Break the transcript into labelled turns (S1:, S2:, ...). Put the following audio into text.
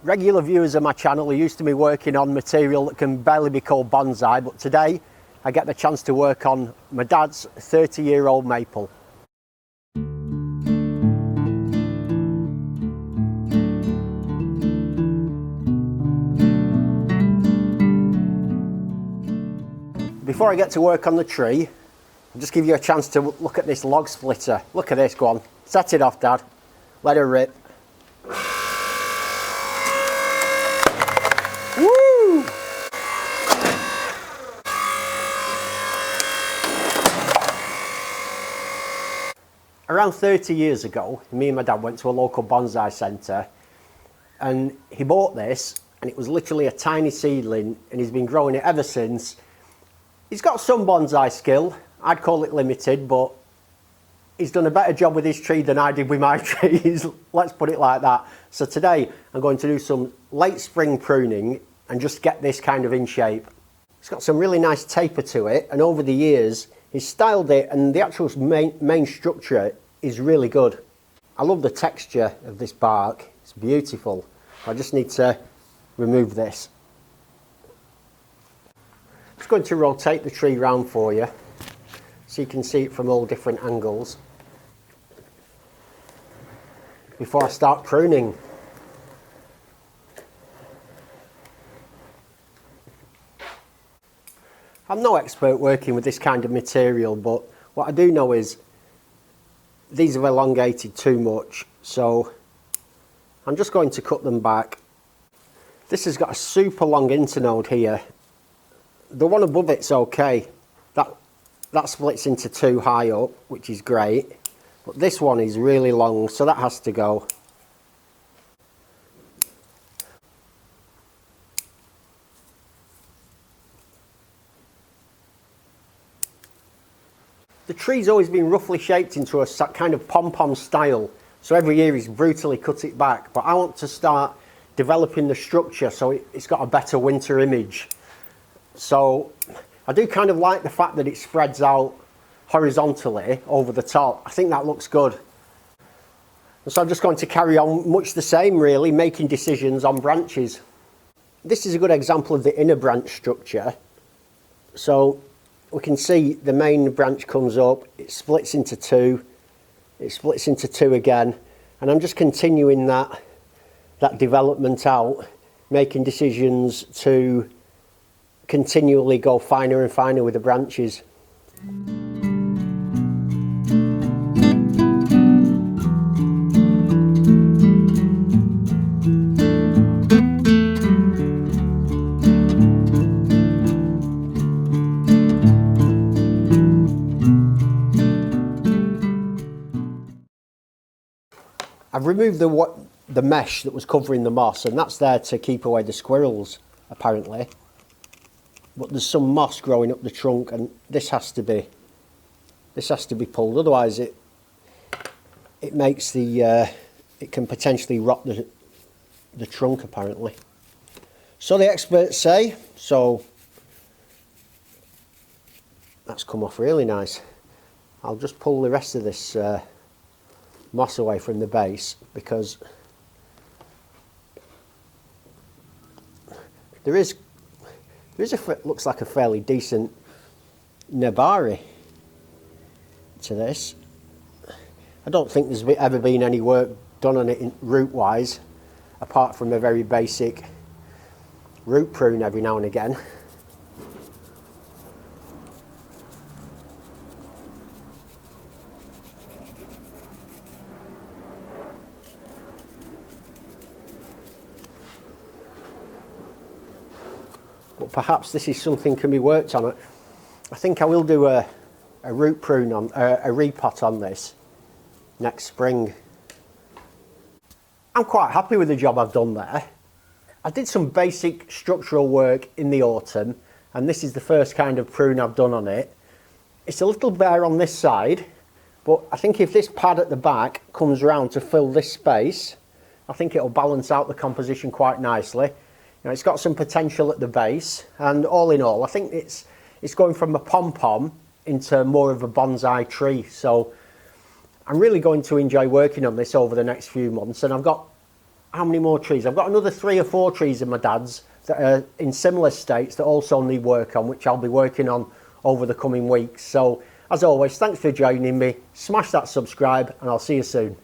S1: Regular viewers of my channel are used to me working on material that can barely be called bonsai, but today I get the chance to work on my dad's 30-year-old maple. Before I get to work on the tree, I'll just give you a chance to look at this log splitter. Look at this, go on. Set it off, Dad. Let her rip. Woo! Around 30 years ago, me and my dad went to a local bonsai centre and he bought this, and it was literally a tiny seedling, and he's been growing it ever since. He's got some bonsai skill. I'd call it limited, but he's done a better job with his tree than I did with my trees. Let's put it like that. So today I'm going to do some late spring pruning and just get this kind of in shape. It's got some really nice taper to it, and over the years he's styled it, and the actual main structure is really good. I love the texture of this bark. It's beautiful. I just need to remove this. I'm just going to rotate the tree round for you so you can see it from all different angles before I start pruning. I'm no expert working with this kind of material, but what I do know is these have elongated too much, so I'm just going to cut them back. This has got a super long internode here. The one above it's okay. That splits into two high up, which is great. But this one is really long, so that has to go. The tree's always been roughly shaped into a kind of pom-pom style, so every year he's brutally cut it back. But I want to start developing the structure so it's got a better winter image. So I do kind of like the fact that it spreads out horizontally over the top. I think that looks good. And so I'm just going to carry on much the same, really, making decisions on branches. This is a good example of the inner branch structure. So we can see the main branch comes up, it splits into two, it splits into two again, and I'm just continuing that development out, making decisions to continually go finer and finer with the branches. I've removed the mesh that was covering the moss, and that's there to keep away the squirrels, apparently. But there's some moss growing up the trunk, and this has to be pulled. Otherwise, it makes it can potentially rot the trunk, apparently. So the experts say. So that's come off really nice. I'll just pull the rest of this moss away from the base, because looks like a fairly decent nebari to this. I don't think there's ever been any work done on it root wise, apart from a very basic root prune every now and again. But perhaps this is something can be worked on. I think I will do a root prune on a repot on this next spring. I'm quite happy with the job I've done there. I did some basic structural work in the autumn, and this is the first kind of prune I've done on it. It's a little bare on this side, but I think if this pad at the back comes round to fill this space, I think it'll balance out the composition quite nicely. You know, it's got some potential at the base, and all in all, I think it's going from a pom-pom into more of a bonsai tree. So I'm really going to enjoy working on this over the next few months, and I how many more trees? I've got another 3 or 4 trees in my dad's that are in similar states that also need work on, which I'll be working on over the coming weeks. So as always, thanks for joining me. Smash that subscribe and I'll see you soon.